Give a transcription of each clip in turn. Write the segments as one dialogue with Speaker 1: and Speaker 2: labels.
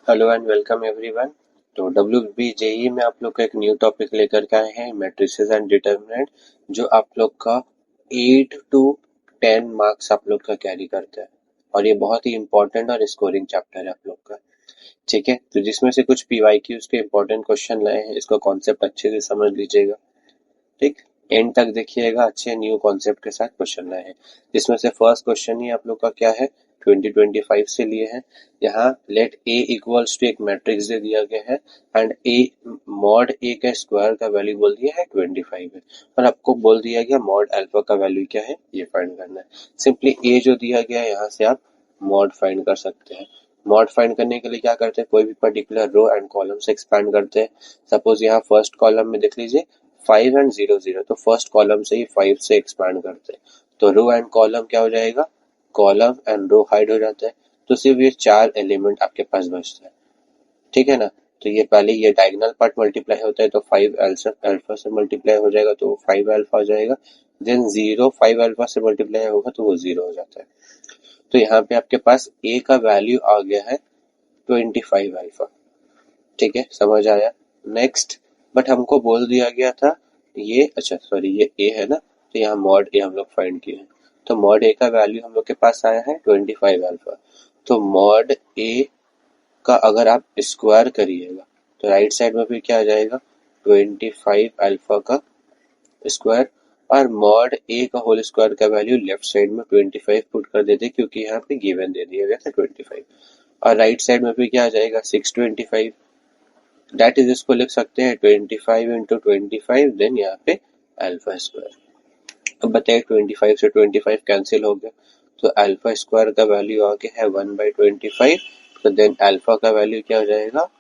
Speaker 1: Hello and welcome everyone. तो WBJE में आप लोग का एक न्यू टॉपिक लेकर के आए हैं, मैट्रिसेस एंड डिटरमिनेंट, जो आप लोग का 8 to 10 मार्क्स आप लोग का कैरी करता है। और ये बहुत ही इंपॉर्टेंट और स्कोरिंग चैप्टर है आप लोग का। ठीक है, तो जिसमें से कुछ PYQs के इंपॉर्टेंट क्वेश्चन लाए हैं, इसका कॉन्सेप्ट अच्छे से समझ लीजिएगा। ठीक, एंड तक देखिएगा, अच्छे न्यू कॉन्सेप्ट के साथ क्वेश्चन लाए हैं। जिसमें से फर्स्ट क्वेश्चन ही आप लोग का क्या है, 2025 से लिए हैं। यहाँ लेट ए इक्वल्स टू एक मैट्रिक्स दे दिया गया है एंड ए मॉड ए का स्क्वायर का वैल्यू बोल दिया है 25 है, और आपको बोल दिया गया मॉड अल्फा का वैल्यू क्या है ये फाइंड करना है। सिंपली ए जो दिया गया है यहाँ से आप मॉड फाइंड कर सकते हैं। मॉड फाइंड करने के लिए क्या करते हैं, कोई भी पर्टिकुलर रो एंड कॉलम से एक्सपैंड करते हैं। सपोज यहाँ फर्स्ट कॉलम में देख लीजिए 5 एंड 0 0, तो फर्स्ट कॉलम से ही 5 से एक्सपैंड करते हैं, तो रो एंड कॉलम क्या हो जाएगा, कॉलम एंड रो हाइड हो जाता है। तो सिर्फ ये 4 एलिमेंट आपके पास बचता है। ठीक है ना, तो ये पहले ये डायगोनल पार्ट मल्टीप्लाई होता है तो 5 अल्फा से मल्टीप्लाई हो जाएगा तो 5 अल्फा हो जाएगा। देन 0 5 अल्फा से मल्टीप्लाई होगा तो वो 0 हो जाता है। तो यहाँ पे आपके पास ए का वैल्यू आ गया है 25 अल्फा। ठीक है, समझ आया। नेक्स्ट, बट हमको बोल दिया गया था ये, अच्छा सॉरी, ये ए है ना, तो यहाँ मॉड ए हम लोग फाइंड किए हैं। तो मॉड ए का वैल्यू हम लोग के पास आया है 25 अल्फा। तो मॉड ए का अगर आप स्क्वायर करिएगा तो राइट साइड में भी क्या आ जाएगा, 25 अल्फा का स्क्वायर। और मॉड ए का होल स्क्वायर का वैल्यू लेफ्ट साइड में 25 पुट कर देते, क्योंकि यहाँ पे गिवन दे दिया गया था 25। और राइट साइड में भी क्या आ जाएगा, 625। दैट इज, इसको लिख सकते हैं 25 इंटू 25, देन यहाँ पे अल्फा स्क्वायर। अब बताइए 25 से 25 कैंसिल हो गया, तो अल्फा स्क्वायर का वैल्यू आ गया है 1/25। तो देन अल्फा का वैल्यू क्या हो जाएगा,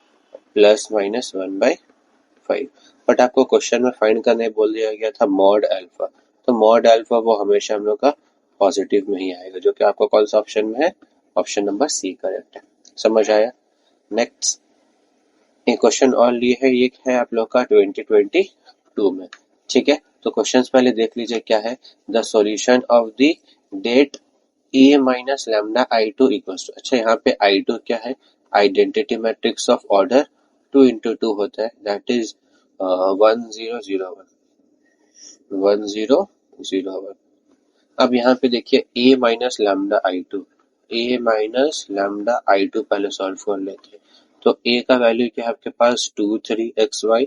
Speaker 1: प्लस माइनस 1/5। बट आपको क्वेश्चन में फाइंड करने बोल दिया गया था मॉड अल्फा, तो मॉड अल्फा वो हमेशा हम लोग का पॉजिटिव में ही आएगा, जो कि आपका कौन सा ऑप्शन में है, ऑप्शन नंबर सी करेक्ट है। समझ आया। नेक्स्ट एक क्वेश्चन और लिए है, ये है आप लोग का 2022 में। ठीक है, तो क्वेश्चंस पहले देख लीजिए क्या है। The solution of the det A minus lambda I two equals to, अच्छा यहाँ पे आई टू क्या है, identity matrix of order 2 into 2 होता है, दैट इज 1001। अब यहाँ पे देखिए A minus lambda I two, A minus lambda I two पहले सॉल्व कर लेते हैं। तो ए का वैल्यू क्या है आपके पास 23xy,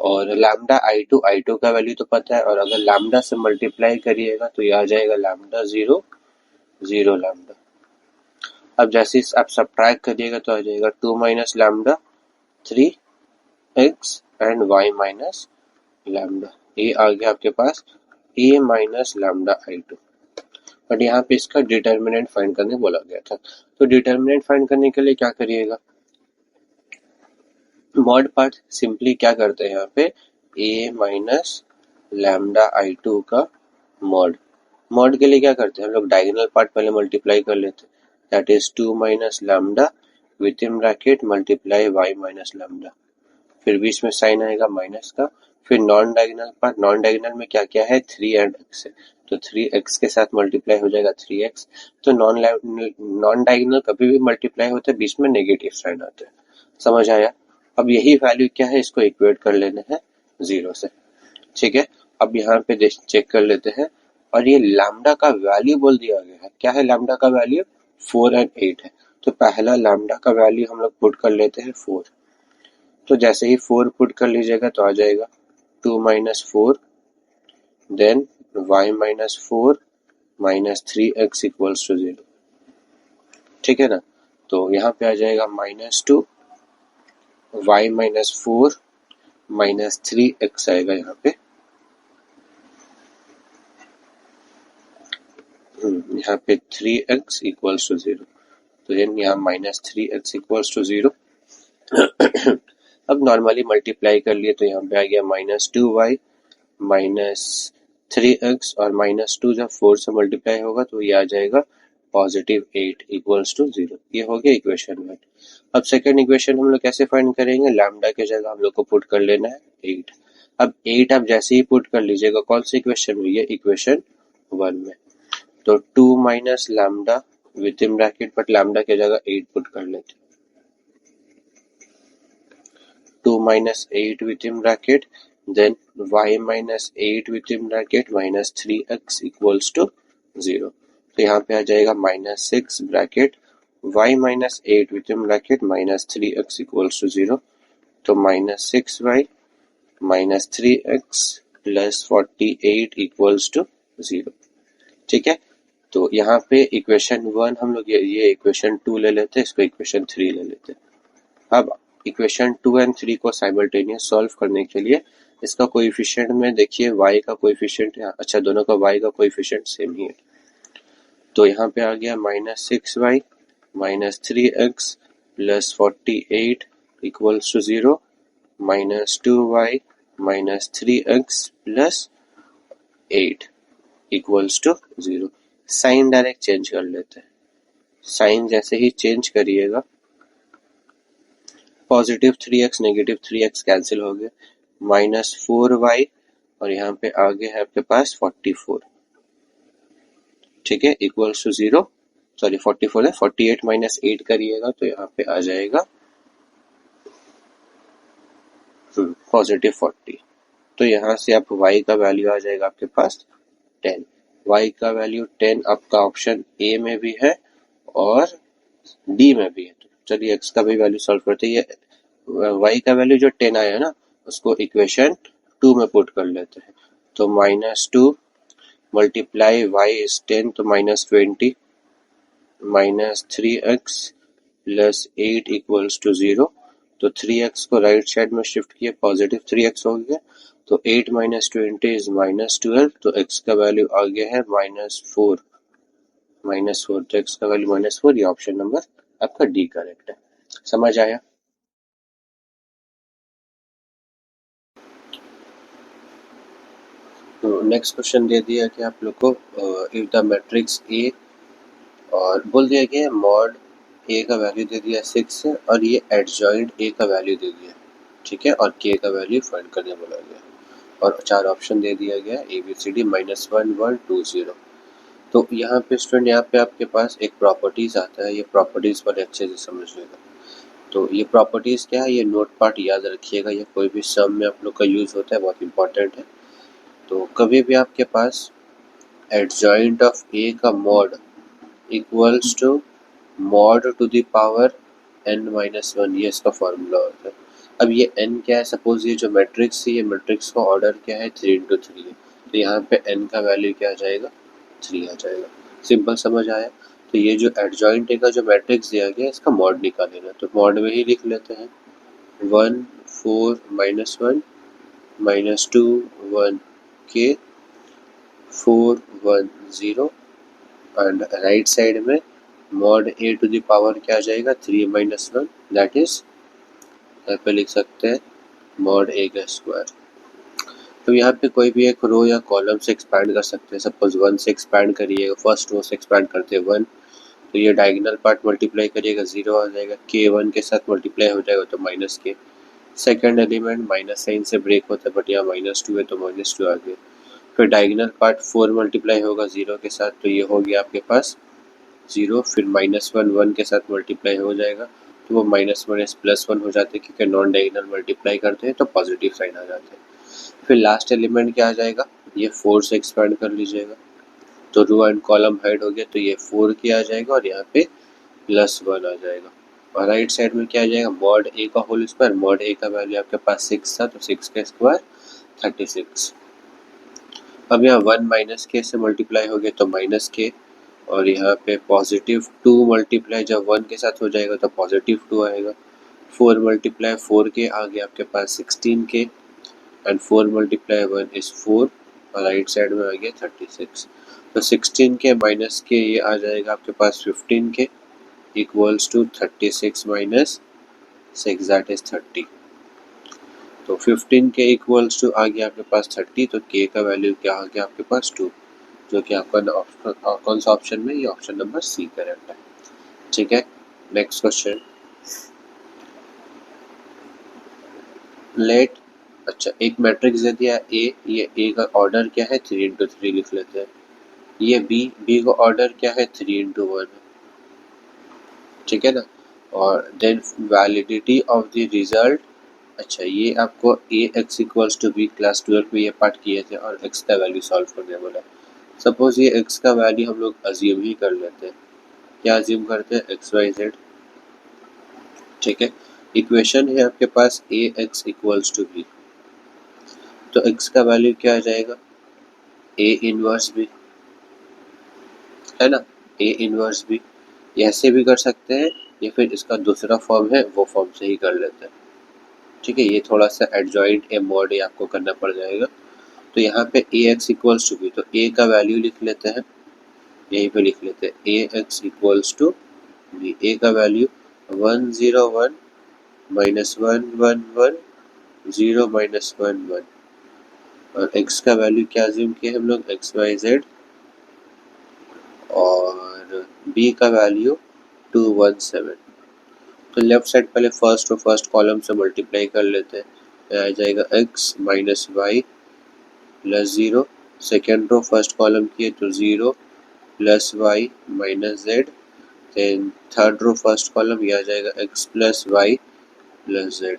Speaker 1: और लैम्डा आई टू का वैल्यू तो पता है, और अगर लैम्डा से मल्टीप्लाई करिएगा तो ये आ जाएगा लैम्डा 0 0 लैम्डा। अब जैसे ही आप सब्ट्रैक्ट करिएगा तो आ जाएगा 2 minus lambda 3x and y minus lambda. ये आ गया आपके पास A minus lambda I two. But यहाँ पे इसका डिटर्मिनेंट फाइंड करने बोला गया था, तो डिटर्मिनेंट फाइंड करने के लिए क्या करिएगा, मॉड पार्ट सिंपली क्या करते हैं यहाँ पे, ए माइनस लैम्डा आई टू का मॉड। मॉड के लिए क्या करते हैं हम लोग, डायगोनल पार्ट पहले मल्टीप्लाई कर लेते हैं, that is 2 minus lambda with in bracket multiply y minus lambda, फिर बीच में साइन आएगा माइनस का। फिर non diagonal part, non diagonal में क्या क्या है, 3 एंड x है, तो 3x के साथ मल्टीप्लाई हो जाएगा 3x। तो नॉन डायगोनल कभी भी मल्टीप्लाई होता है, बीच में नेगेटिव साइन आता है। समझ आया। अब यही वैल्यू क्या है, इसको इक्वेट कर लेना है 0 से। ठीक है, अब यहाँ पे चेक कर लेते हैं, और ये लैम्डा का वैल्यू बोल दिया गया है, क्या है लैम्डा का वैल्यू, 4 एंड 8 है। तो पहला लैम्डा का वैल्यू हम लोग पुट कर लेते हैं 4। तो जैसे ही 4 पुट कर लीजिएगा तो आ जाएगा 2 minus 4, then y minus 4 minus 3x equals to 0। ठीक है ना, तो यहाँ पे आ जाएगा -2 y माइनस 4 माइनस 3x आएगा यहाँ पे। यहाँ पे 3x इक्वल्स टू 0, तो यहाँ माइनस 3x इक्वल्स टू 0। अब नॉर्मली मल्टीप्लाई कर लिए तो यहाँ पे आ गया -2y माइनस 3x, और -2 जब 4 से मल्टीप्लाई होगा तो ये आ जाएगा +8 इक्वल्स टू 0। ये हो गया इक्वेशन 1। अब सेकंड इक्वेशन हम लोग कैसे फाइंड करेंगे, लैम्डा के जगह हम लोग को पुट कर लेना है 8। अब 8 आप जैसे ही पुट कर लीजिएगा कौन सी इक्वेशन में, ये इक्वेशन 1 में, तो 2 minus lambda with in bracket but lambda की जगह 8 पुट कर लेते हैं। 2 minus 8 within bracket, then y minus 8 within bracket minus 3x equals to 0। तो यहाँ पे आ जाएगा minus 6 bracket y minus 8 within bracket minus 3x equals to 0। तो minus 6y minus 3x plus 48 equals to 0। ठीक है, तो यहाँ पे इक्वेशन 1 हम लोग ये इक्वेशन 2 ले लेते हैं, इसको इक्वेशन 3 ले लेते हैं। अब इक्वेशन 2 एंड 3 को साइमल्टेनियस सॉल्व करने के लिए इसका कोएफिशिएंट में देखिए y का कोएफिशिएंट है, अच्छा दोनों का y का कोएफिशिएंट सेम ही है, तो यहाँ पे आ गया minus 6y minus 3x plus 48 equals to 0, minus 2y minus 3x plus 8 equals to 0। Sign direct change कर लेते हैं, साइन जैसे ही चेंज करिएगा positive 3x negative 3x cancel हो गए, माइनस 4y और यहाँ पे आगे है आपके पास 44। ठीक है, इक्वल्स टू 0, सॉरी 44 है, 48 माइनस 8 करिएगा तो यहाँ पे आ जाएगा पॉजिटिव 40। तो यहाँ से आप y का वैल्यू आ जाएगा आपके पास 10। y का वैल्यू 10 आपका ऑप्शन ए में भी है और डी में भी है। तो चलिए x का भी वैल्यू सॉल्व करते हैं। ये y का वैल्यू जो 10 आया ना उसको इक्वेशन 2 में पुट कर लेते हैं। तो माइनस 2 मल्टीप्लाई y इज 10 तो minus 20 minus 3x plus 8 equals to 0। तो 3x को राइट साइड में शिफ्ट किया, पॉजिटिव 3x हो गया, तो 8 माइनस 20 इज माइनस 12। तो x का वैल्यू आ गया है माइनस 4, तो x का वैल्यू माइनस 4। ये ऑप्शन नंबर आपका डी करेक्ट है। समझ आया? तो नेक्स्ट क्वेश्चन दे दिया कि आप लोग को इफ द मैट्रिक्स ए और बोल दिया गया मॉड ए का वैल्यू दे दिया 6 है और ये एडजॉइंट ए का वैल्यू दे दिया, ठीक है, और के का वैल्यू फाइंड करने बोला गया और 4 ऑप्शन दे दिया गया ए बी सी डी -1 1 2 0। तो यहाँ पे स्टूडेंट यहाँ पे आपके पास एक प्रॉपर्टीज आता है, ये प्रॉपर्टीज पर अच्छे से समझ लेगा। तो ये प्रॉपर्टीज क्या है, ये नोट पार्ट याद रखिएगा, ये कोई भी सम में आप लोग का यूज होता है, बहुत इंपॉर्टेंट है। तो कभी भी आपके पास एडजॉइंट ऑफ ए का mod equals to mod to the power n-1, ये इसका फॉर्मूला होता है। अब ये n क्या है, सपोज ये जो मैट्रिक्स है, ये मैट्रिक्स का ऑर्डर क्या है 3 × 3 है, तो यहाँ पे n का वैल्यू क्या आ जाएगा 3 आ जाएगा। सिंपल समझ आया? तो ये जो एडजॉइंट का जो मैट्रिक्स दिया गया इसका मॉड निकालेना, तो मॉड में ही लिख लेते हैं 1 4 -1 -2 1 k 4 1 0 एंड राइट साइड में mod A to the power क्या आ जाएगा 3 - 1, दैट इज यहाँ पे लिख सकते हैं मॉड ए का स्क्वायर। तो यहाँ पे कोई भी एक रो या कॉलम से एक्सपैंड कर सकते हैं, सपोज 1 से एक्सपैंड करिएगा, फर्स्ट रो से एक्सपैंड करते हैं 1, तो ये डायगोनल पार्ट मल्टीप्लाई करिएगा 0 आ जाएगा, के 1 के साथ मल्टीप्लाई हो जाएगा तो माइनस के, सेकेंड एलिमेंट माइनस साइन से ब्रेक होता है बट यहाँ -2 है तो -2 आ गया। फिर डायगोनल पार्ट 4 मल्टीप्लाई होगा 0 के साथ, तो ये हो गया आपके पास 0, फिर -1 1 के साथ मल्टीप्लाई हो जाएगा तो वो -1 +1 हो जाते हैं क्योंकि नॉन डायगोनल मल्टीप्लाई करते हैं तो पॉजिटिव साइन आ जाते हैं। फिर लास्ट एलिमेंट क्या आ जाएगा, ये 4 से एक्सपैंड कर लीजिएगा तो रो एंड कॉलम हाइड हो गया, तो ये 4 के आ जाएगा और यहाँ पे +1 आ जाएगा। और राइट साइड में क्या आ जाएगा मॉड ए का होल स्क्वायर, मॉड ए का वैल्यू आपके पास 6 था तो 6 का स्क्वायर 36। अब यहाँ 1 माइनस के से मल्टीप्लाई हो गया तो -k, और यहाँ पे +2 मल्टीप्लाई जब 1 के साथ हो जाएगा तो +2 आएगा। 4 मल्टीप्लाई 4k आ गया आपके पास 16k एंड 4 मल्टीप्लाई 1 इज 4 और राइट साइड में आ गया 36। तो 16k माइनस के ये आ जाएगा आपके पास 15k equals to 36 minus 6 that is 30। तो 15k इक्वल्स टू आ गया आपके पास 30, तो k का वैल्यू क्या आ गया आपके पास 2, जो कि आपका कौन सा ऑप्शन में, ये ऑप्शन नंबर सी करेक्ट है। ठीक है, नेक्स्ट क्वेश्चन लेट, अच्छा एक मैट्रिक्स दे दिया ए, ये ए का ऑर्डर क्या है 3 × 3 लिख लेते हैं, ये बी का ऑर्डर क्या है 3 × 1, ठीक है ना। और then validity of the result. अच्छा, ये आपको A x equals to B class 12 में ये पार्ट किए थे और एक्स का वैल्यू सॉल्व करने बोला। सपोज ये एक्स का वैल्यू हम लोग अज्यूम ही कर लेते हैं। क्या अज्यूम करते हैं? X y z. ठीक है, इक्वेशन है आपके पास A x equals to B, तो एक्स का वैल्यू क्या आ जाएगा? ए इनवर्स बी, है ना। ए इनवर्स बी ऐसे भी कर सकते हैं, या फिर इसका दूसरा फॉर्म है वो फॉर्म से ही कर लेते हैं। ठीक है, ये थोड़ा सा एडजॉइंट ए मॉड आपको करना पड़ जाएगा। तो यहाँ पे ए एक्स इक्वल्स टू बी, तो ए का वैल्यू लिख लेते हैं, यहीं पे लिख लेते हैं ए एक्स इक्वल्स टू बी। ए का वैल्यू 101 माइनस 111 0 माइनस 11, और एक्स का वैल्यू क्या अज्यूम किया हम लोग? एक्स वाई जेड, और बी का वैल्यू 217। तो लेफ्ट साइड पहले फर्स्ट और फर्स्ट कॉलम से मल्टीप्लाई कर लेते हैं, आ जाएगा x minus y plus 0। Second row first column की है तो 0 प्लस y minus z. Then third row first column ये आ जाएगा x plus y plus z,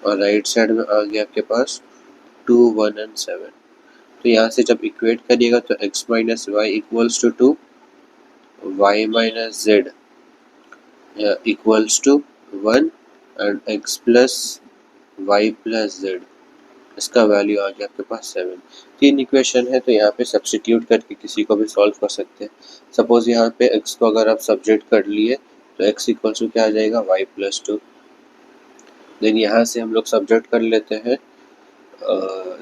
Speaker 1: और राइट साइड में आ गया आपके पास 2 1 एंड 7। तो यहाँ से जब इक्वेट करिएगा तो x minus y equals to 2, y minus z equals to 1 and x plus y plus z, इसका वैल्यू आ गया आपके पास 7। तीन इक्वेशन है तो यहाँ पे सब्स्टिट्यूट करके किसी को भी सॉल्व कर सकते हैं। सपोज यहाँ पे x को अगर आप सब्जेक्ट कर लिए तो x इक्वल्स टू क्या आ जाएगा? y plus 2। देन यहाँ से हम लोग सब्जेक्ट कर लेते हैं,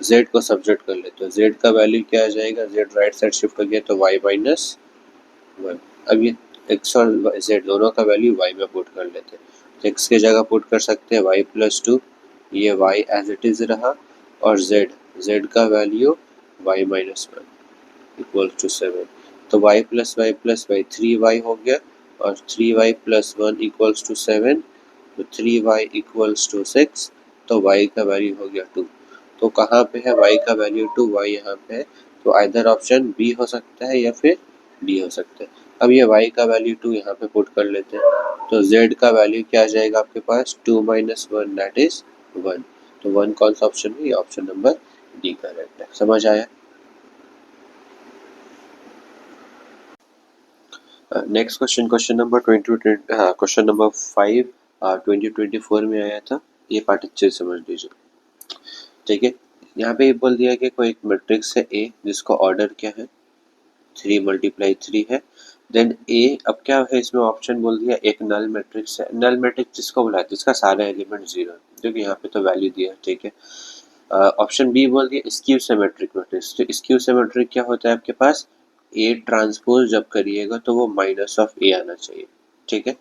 Speaker 1: z को सब्जेक्ट कर लेते हैं, z का वैल्यू क्या आ जाएगा? z राइट साइड शिफ्ट हो गया तो y माइनस 1। अब ये x और z दोनों का वैल्यू y में पुट कर लेते हैं, तो x की जगह पुट कर सकते हैं y प्लस 2, ये y एज इट इज रहा, और z का value y minus 1 equal to 7। तो y plus y plus y 3y हो गया, और 3y प्लस 1 इक्वल्स टू 7, तो 3y इक्वल्स टू 6। तो y का वैल्यू हो गया 2। तो कहाँ पे है y का वैल्यू 2? y यहाँ पे है, तो आइदर ऑप्शन बी हो सकता है या फिर डी हो सकता है। अब ये y का वैल्यू 2 यहाँ पे पुट कर लेते हैं, तो z का वैल्यू क्या आ जाएगा आपके पास? 2 माइनस 1 दैट इज 1। तो 1 कौन सा ऑप्शन है? ये ऑप्शन नंबर डी करेक्ट है। समझ आया? Next question, question number question number 5 2024 में आया था। ये पार्ट अच्छे से समझ लीजिए। ठीक है, यहाँ पे ये बोल दिया कि कोई एक मैट्रिक्स है ए जिसका ऑर्डर क्या है? 3 मल्टीप्लाई 3 है। देन ए, अब क्या है इसमें ऑप्शन बोल दिया एक नल मैट्रिक्स है। नल मैट्रिक्स जिसको बोला है जिसका सारा एलिमेंट 0 है, क्योंकि यहाँ पे तो वैल्यू दिया है। ठीक है, ऑप्शन बी बोल दिया स्क्यू सिमेट्रिक मैट्रिक्स। तो स्क्यू सिमेट्रिक क्या होता है आपके पास? ए ट्रांसपोज जब करिएगा तो वो माइनस ऑफ ए आना चाहिए। ठीक है,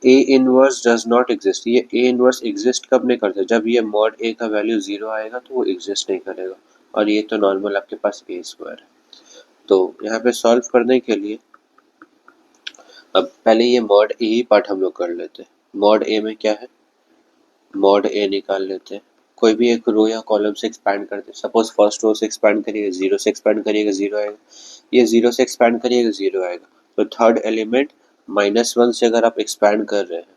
Speaker 1: A inverse does not exist. ये ए इनवर्स एग्जिस्ट कब नहीं करता? जब ये मॉड ए का वैल्यू 0 आएगा तो वो एग्जिस्ट नहीं करेगा, और ये तो नॉर्मल आपके पास ए स्क्वायर है। तो यहाँ पे सॉल्व करने के लिए अब पहले ये मॉड ए ही पार्ट हम लोग कर लेते हैं। मॉड ए में क्या है? मॉड ए निकाल लेते हैं। कोई भी एक रो या कॉलम से एक्सपैंड करते हैं। सपोज फर्स्ट रो से एक्सपैंड करिएगा 0 से एक्सपैंड करिएगा 0 आएगा, ये 0 से एक्सपैंड करिएगा 0 आएगा। तो थर्ड एलिमेंट -1 से अगर आप एक्सपैंड कर रहे हैं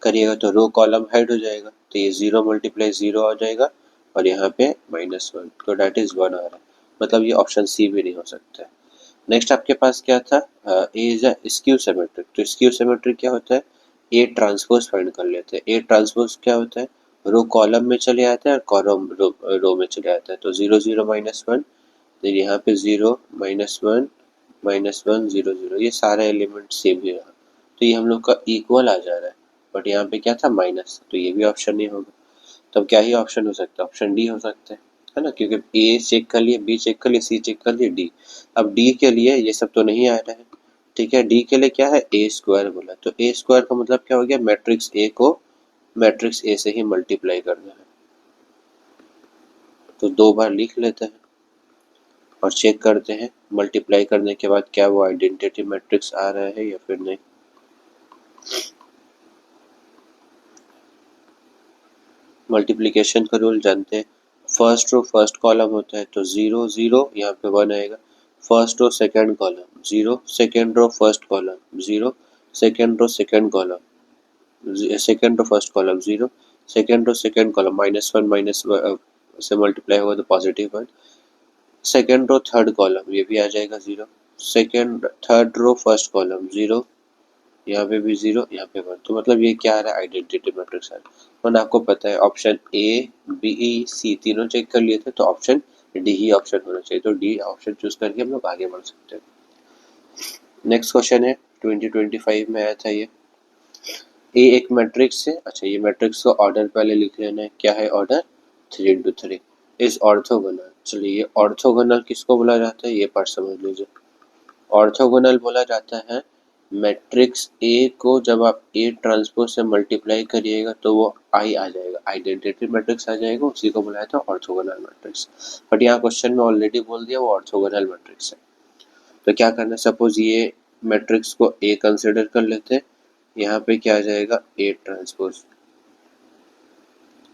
Speaker 1: करिएगा तो रो कॉलम हाइड हो जाएगा, तो ये 0 मल्टीप्लाई 0 आ जाएगा, और यहाँ पे -1, तो डेट इज 1 आ रहा है। मतलब ये ऑप्शन सी भी नहीं हो सकता है। नेक्स्ट आपके पास क्या था? ए इज अ स्क्यू सिमेट्रिक। तो स्क्यू सिमेट्रिक क्या होता है? ए ट्रांसपोज फाइंड कर लेते हैं। ए ट्रांसपोज क्या होता है? रो कॉलम में चले आता है और कॉलम रो में चले आता है। तो 0 0 -1, फिर यहाँ पे 0 -1 -1 0 0, ये सारा एलिमेंट सेम ही रहा, तो ये हम लोग का इक्वल आ जा रहा है। बट यहाँ पे क्या था? माइनस, तो ये भी ऑप्शन नहीं होगा। तब क्या ही ऑप्शन हो सकता है? ऑप्शन डी हो सकता है ना, क्योंकि ए चेक कर लिए, बी चेक कर लिए, सी चेक कर लिए, डी। अब डी के लिए ये सब तो नहीं आ रहा है। ठीक है, डी के लिए क्या है? ए स्क्वायर बोला, तो ए स्क्वायर का मतलब क्या हो गया? मैट्रिक्स ए को मैट्रिक्स ए से ही मल्टीप्लाई करना है। तो 2 बार लिख लेते हैं और चेक करते हैं मल्टीप्लाई करने के बाद क्या वो आइडेंटिटी मैट्रिक्स आ रहा है या फिर नहीं। मल्टीप्लिकेशन का रूल जानते हैं, फर्स्ट रो फर्स्ट कॉलम होता है तो 0 0, यहाँ पे 1 आएगा। First row second column 0, second row first column 0, second row second column, second row first column 0, second row second column -1 minus से मल्टीप्लाई होगा तो +1, सेकेंड रो थर्ड कॉलम ये भी आ जाएगा 0, second third row first column 0, यहाँ पे भी 0, यहाँ पे 1। तो मतलब ये क्या आ रहा है, आइडेंटिटी मैट्रिक्स आ रहा है। और आपको पता है ऑप्शन ए बी सी तीनों चेक कर लिए थे, तो ऑप्शन डी ही ऑप्शन होना चाहिए, तो डी ऑप्शन चूज करके हम लोग आगे बढ़ सकते हैं। नेक्स्ट क्वेश्चन है 2025 में आया था ये। ए एक मैट्रिक्स है, अच्छा ये मैट्रिक्स का ऑर्डर पहले लिख लेना है, क्या है ऑर्डर 3 into 3 इज ऑर्थोगोनल। चलिए ये ऑर्थोगोनल किसको बोला जाता है, ये पार्ट समझ लीजिए। ऑर्थोगोनल बोला जाता है मैट्रिक्स ए को जब आप ए ट्रांसपोज से मल्टीप्लाई करिएगा तो वो आई आ जाएगा, आइडेंटिटी मैट्रिक्स आ जाएगा, उसी को बुलाया था ऑर्थोगोनल मैट्रिक्स। बट यहाँ क्वेश्चन में ऑलरेडी बोल दिया वो ऑर्थोगोनल मैट्रिक्स है। तो क्या करना है, सपोज ये मैट्रिक्स को ए कंसिडर कर लेते हैं, यहाँ पे क्या आ जाएगा ए ट्रांसपोज,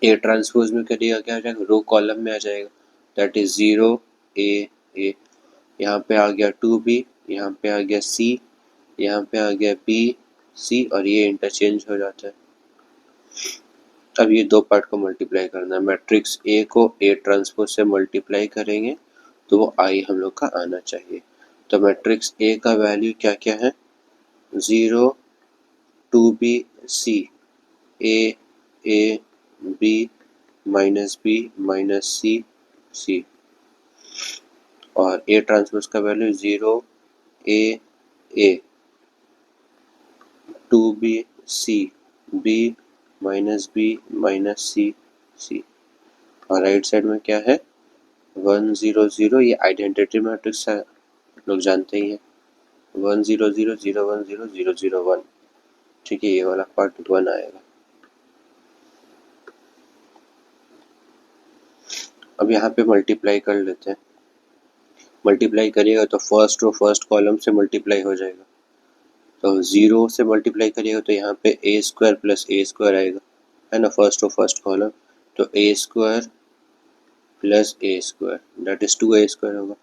Speaker 1: ए ट्रांसपोज में करिएगा क्या आ जाएगा, रो कॉलम में आ जाएगा, दैट इज 0 ए ए, यहाँ पे आ गया 2b, यहाँ पे आ गया c, यहाँ पे आ गया बी सी, और ये इंटरचेंज हो जाता है। अब ये दो पार्ट को मल्टीप्लाई करना है, मैट्रिक्स ए को ए ट्रांसपोज से मल्टीप्लाई करेंगे तो वो आई हम लोग का आना चाहिए। तो मैट्रिक्स ए का वैल्यू क्या क्या है, 0 2b c, A B minus C C, और ए ट्रांसपोज का value 0 A 2b c b minus C, और राइट साइड में क्या है 1 0 0, ये आइडेंटिटी मैट्रिक्स है, लोग जानते ही हैं 1 0 0 0 1 0 0 0 1, ठीक है, ये वाला पार्ट 1 आएगा। अब यहाँ पे मल्टीप्लाई कर लेते हैं, मल्टीप्लाई करिएगा तो फर्स्ट रो फर्स्ट कॉलम से मल्टीप्लाई हो जाएगा, तो 0 से मल्टीप्लाई करिएगा तो यहाँ पे A square plus A square आएगा, है ना, फर्स्ट रो फर्स्ट कॉलम, तो A square plus A square that is 2a² होगा।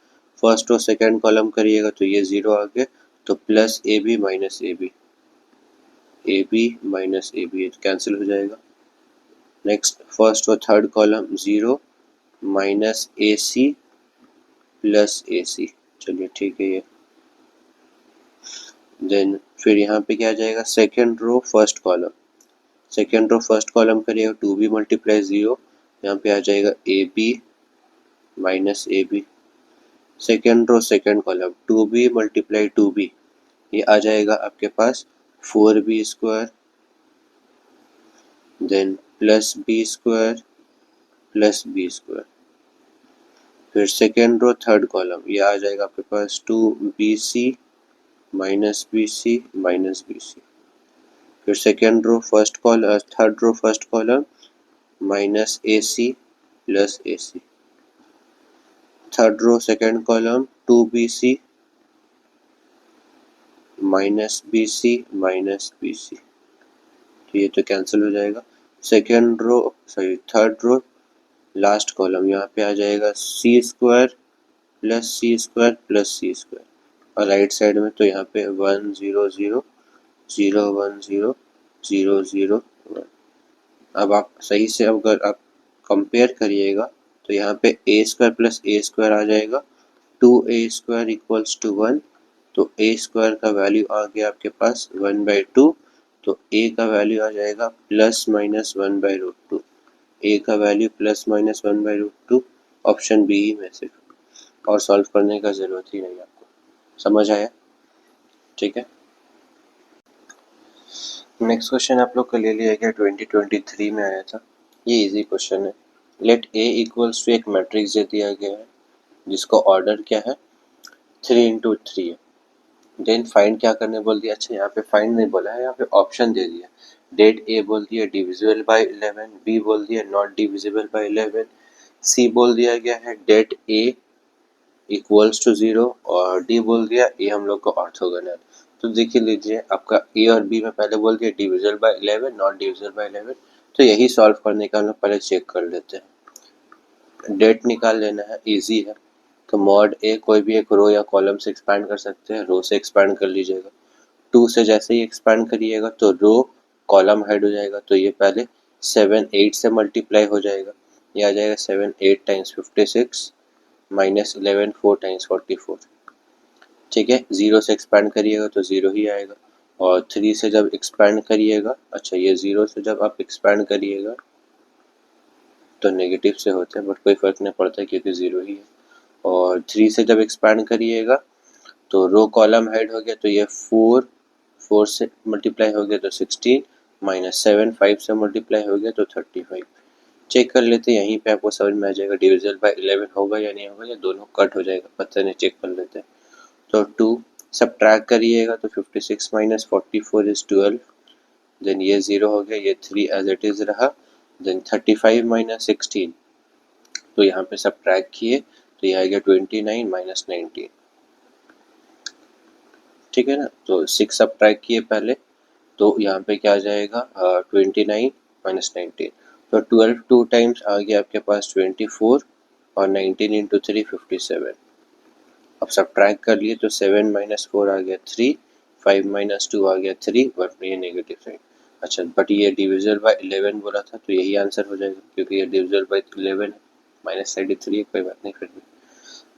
Speaker 1: फर्स्ट रो सेकेंड कॉलम करिएगा तो ये 0 आ गया, तो plus A B minus A B cancel हो जाएगा। Next first row third column 0 minus A C plus A C, चलिए ठीक है ये। देन फिर यहाँ पे क्या आ जाएगा, second row first column, second row first column करिएगा 2b मल्टीप्लाई 0, यहाँ पे आ जाएगा a B minus A b. Second row second column 2b multiply 2b, ये आ जाएगा आपके पास 4b², then plus b² plus b²। फिर सेकेंड रो थर्ड कॉलम ये आ जाएगा आपके पास 2bc माइनस bc। फिर second row first column third row first column minus ac plus ac। Third row second column 2bc minus bc, तो ये तो कैंसिल हो जाएगा। Second row sorry third row last column यहाँ पे आ जाएगा c² प्लस c², और राइट साइड में तो यहाँ पे 1 0 0 0 1 0 0 0 1। अब आप सही से अगर आप कंपेयर करिएगा तो यहाँ पे a² प्लस a² आ जाएगा, 2a² इक्वल्स टू 1, तो a² का वैल्यू आ गया आपके पास 1/2, तो a का वैल्यू आ जाएगा प्लस माइनस 1/√2, a का value plus minus 1/√2, option B ही में से, और सॉल्व करने का ज़रूरत ही नहीं आपको, समझ आया, ठीक है। नेक्स्ट क्वेश्चन आप लोग का ले लिया गया 2023 में आया था, ये इजी क्वेश्चन है। लेट ए इक्वल्स टू एक मैट्रिक्स दे दिया गया है जिसको ऑर्डर क्या है 3 into 3 है, देन फाइंड क्या करने बोल दिया, अच्छा यहाँ पे फाइंड नहीं बोला है, यहाँ पे ऑप्शन दे दिया, डेट ए बोल दिया डिविजिबल बाय 11, बी बोल दिया नॉट डिविजिबल बाय 11, सी बोल दिया गया है डेट ए इक्वल्स टू 0, और डी बोल दिया ए हम लोग को ऑर्थोगोनल। तो देखिए लीजिए आपका ए और बी में पहले बोल दिया divisible by 11 not divisible by 11, तो यही सॉल्व करने का हम लोग पहले चेक कर लेते हैं। डेट निकाल लेना है, इजी है, तो मॉड ए कोई भी एक रो या कॉलम से एक्सपैंड कर सकते हैं, रो से एक्सपैंड कर लीजिएगा, 2 से जैसे ही एक्सपैंड करिएगा तो रो कॉलम हाइड हो जाएगा, तो ये पहले 7 8 से मल्टीप्लाई हो जाएगा, ये आ जाएगा 7 8 टाइम्स 56 माइनस 11 4 टाइम्स 44। ठीक है, 0 से एक्सपैंड करिएगा तो 0 ही आएगा, और 3 से जब एक्सपैंड करिएगा, अच्छा ये 0 से जब आप एक्सपैंड करिएगा तो नेगेटिव से होते हैं, बट कोई फर्क नहीं पड़ता क्योंकि 0 ही है। और 3 से जब एक्सपैंड करिएगा तो रो कॉलम हाइड हो गया, तो ये 4 से मल्टीप्लाई हो गया तो 16 माइनस 7 5 से मल्टीप्लाई हो गया तो 35। चेक कर लेते हैं, यहीं पे आपको समझ में आ जाएगा डिविजल बाय 11 होगा या नहीं होगा, या दोनों कट हो जाएगा, पता नहीं, चेक कर लेते हैं। तो 2 सब्ट्रैक्ट करिएगा तो 56 माइनस 44 इज 12, देन ये 0 हो गया, ये 3 एज इट इज रहा, देन 35 माइनस 16, तो यहाँ पे सब्ट्रैक्ट किए तो ये आ गया 29 माइनस 19। ठीक है ना, तो 6 सब्ट्रैक्ट किए पहले, तो यहाँ पे क्या आ जाएगा 29 माइनस 19, तो 12 टू टाइम्स आ गया आपके पास 24, और 19 इंटू 3 57। अब सब्ट्रैक्ट कर लिए तो 7 माइनस 4 आ गया 3, 5 माइनस 2 आ गया 3, बट ये नेगेटिव साइड। अच्छा, बट ये डिविजल बाय 11 बोला था, तो यही आंसर हो जाएगा क्योंकि ये डिविजल बाय 11 है, माइनस साइड 3 है, कोई बात नहीं। फिर भी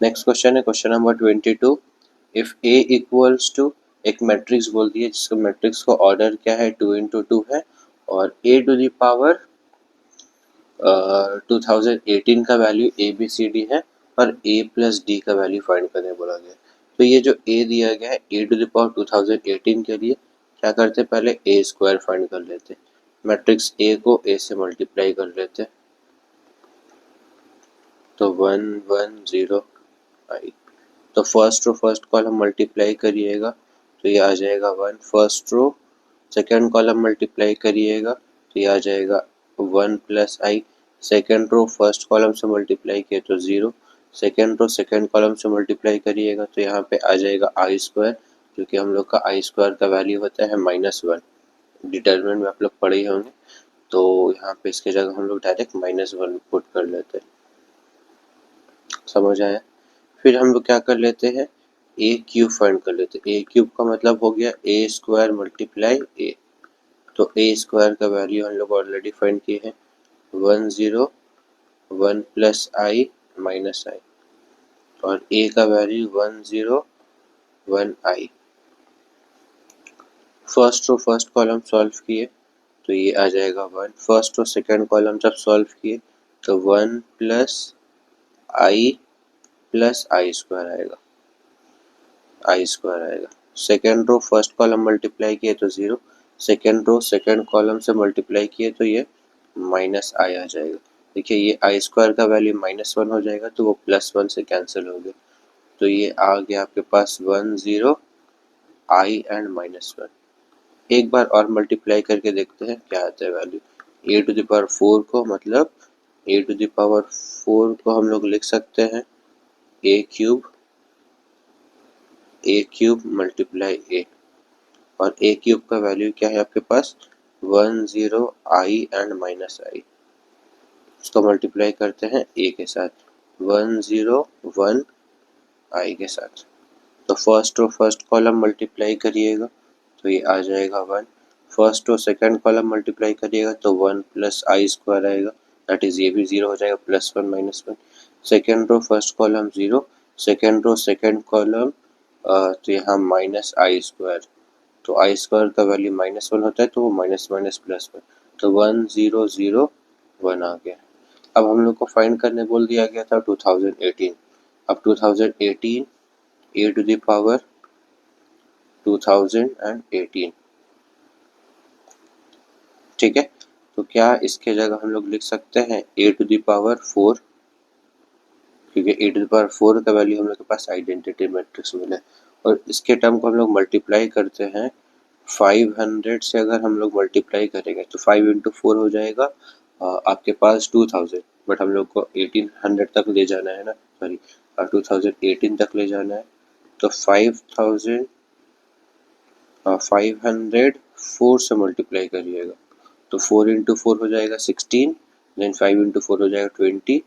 Speaker 1: नेक्स्ट क्वेश्चन है question number 22। If A equals to, एक मैट्रिक्स बोल दिया जिसका मैट्रिक्स का ऑर्डर क्या है 2 इंटू 2 है, और ए टू द पावर 2018 का value a b c d है, और ए प्लस डी का वैल्यू फाइंड करने बोला गया। तो ये जो ए दिया गया है ए टू द पावर 2018 के लिए क्या करते, पहले ए स्क्वायर फाइंड कर लेते, मैट्रिक्स ए को ए से मल्टीप्लाई कर लेते, तो 1 1 0 आई, तो first row first column multiply करिएगा तो ये आ जाएगा 1, first row second column multiply करिएगा तो ये आ जाएगा 1 plus i, second row first column से मल्टीप्लाई किए तो 0, सेकेंड रो सेकेंड कॉलम से मल्टीप्लाई करिएगा तो यहाँ पे आ जाएगा आई स्क्वायर, क्योंकि हम लोग का आई स्क्वायर का वैल्यू होता है -1, डिटरमिनेंट में आप लोग पढ़े ही होंगे, तो यहाँ पे इसके जगह हम लोग डायरेक्ट -1 पुट कर लेते हैं। समझ आया? फिर हम लोग क्या कर लेते हैं, ए क्यूब फाइंड कर लेते हैं। ए क्यूब का मतलब हो गया ए स्क्वायर मल्टीप्लाई ए, तो ए स्क्वायर का वैल्यू हम लोग ऑलरेडी फाइंड किए हैं 1 0 1 प्लस आई माइनस आई, और ए का value 1 0 1 I. First row first column solve किए तो ये आ जाएगा 1, फर्स्ट रो सेकेंड कॉलम जब सॉल्व किए तो 1 प्लस आई स्क्वायर आएगा, आई स्क्वायर आएगा। Second row first column multiply किए तो 0, सेकेंड रो सेकेंड कॉलम से मल्टीप्लाई किए तो ये माइनस आई आ जाएगा। देखिए ये आई स्क्वायर का वैल्यू -1 हो जाएगा तो वो +1 से कैंसिल हो गया, तो ये आ गया आपके पास 1 0 आई एंड -1। एक बार और मल्टीप्लाई करके देखते हैं क्या आता है value. A to the power 4 को, मतलब ए टू द पावर 4 को हम लोग लिख सकते हैं ए क्यूब मल्टीप्लाई ए, और ए क्यूब का वैल्यू क्या है आपके पास 1 0 आई एंड माइनस आई, उसको मल्टीप्लाई करते हैं ए के साथ 1 0 1 आई के साथ, तो first row first column multiply करिएगा तो ये आ जाएगा 1, first row second column multiply करिएगा तो 1 प्लस आई स्क्वायर आएगा, दैट इज ये भी 0 हो जाएगा, +1 -1, second row first column 0, second row second column तो यहाँ माइनस आई स्क्वायर, तो आई स्क्वायर का वैल्यू -1 होता है तो वो माइनस माइनस +1, तो 1 0 0 1 आ गया। अब हम लोग को फाइंड करने बोल दिया गया था 2018, अब 2018 ए टू द पावर 2018, ठीक है, तो क्या इसके जगह हम लोग लिख सकते हैं ए टू द पावर 4, क्योंकि ए टू द पावर 4 का वैल्यू हम लोग के पास आइडेंटिटी मैट्रिक्स मिला है, और इसके टर्म को हम लोग मल्टीप्लाई करते हैं 500 से, अगर हम लोग मल्टीप्लाई करेंगे तो 5 इंटू 4 हो जाएगा आपके पास 2000, बट हम लोग को 1800 तक ले जाना है ना, सॉरी 2018 तक ले जाना है, तो 500 4 से मल्टीप्लाई करिएगा तो 4 इंटू 4 हो जाएगा 16, देन 5 इंटू 4 हो जाएगा 20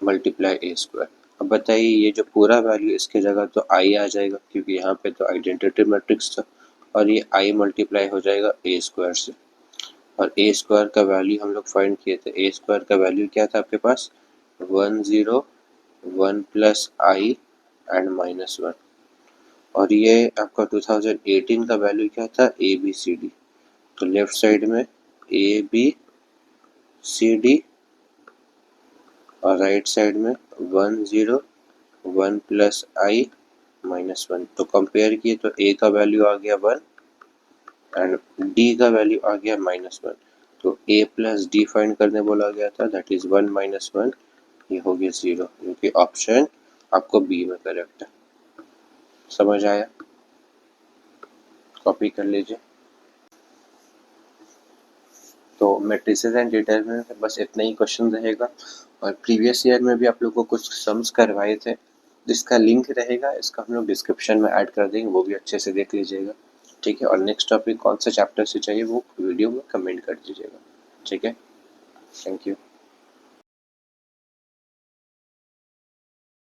Speaker 1: मल्टीप्लाई ए स्क्वायर, अब बताइए ये जो पूरा वैल्यू इसके जगह तो आई आ जाएगा क्योंकि यहाँ पे तो आइडेंटिटी मैट्रिक्स था, और ये आई मल्टीप्लाई हो जाएगा ए स्क्वायर से, और ए स्क्वायर का वैल्यू हम लोग फाइंड किए थे। ए स्क्वायर का वैल्यू क्या था आपके पास, 101 प्लस आई एंड -1, और ये आपका 2018 का वैल्यू क्या था, ए बी सी डी। तो लेफ्ट साइड में ए बी सी डी और राइट साइड में 101 प्लस आई -1। तो कंपेयर किए तो ए का वैल्यू आ गया 1 एंड डी का वैल्यू आ गया -1। तो ए प्लस डी फाइंड करने बोला गया था, दैट इज 1 -1, ये हो गया 0, क्योंकि ऑप्शन आपको बी में करेक्ट है। समझ आया? कॉपी कर लीजिए। तो मैट्रिसेस एंड डिटरमिनेंट बस इतना ही क्वेश्चन रहेगा, और प्रीवियस ईयर में भी आप लोग को कुछ सम्स करवाए थे जिसका लिंक रहेगा, इसका हम लोग डिस्क्रिप्शन में ऐड कर देंगे, वो भी अच्छे से देख लीजिएगा। ठीक है, और नेक्स्ट टॉपिक कौन सा चैप्टर से चाहिए वो वीडियो में कमेंट कर दीजिएगा। ठीक है, थैंक यू।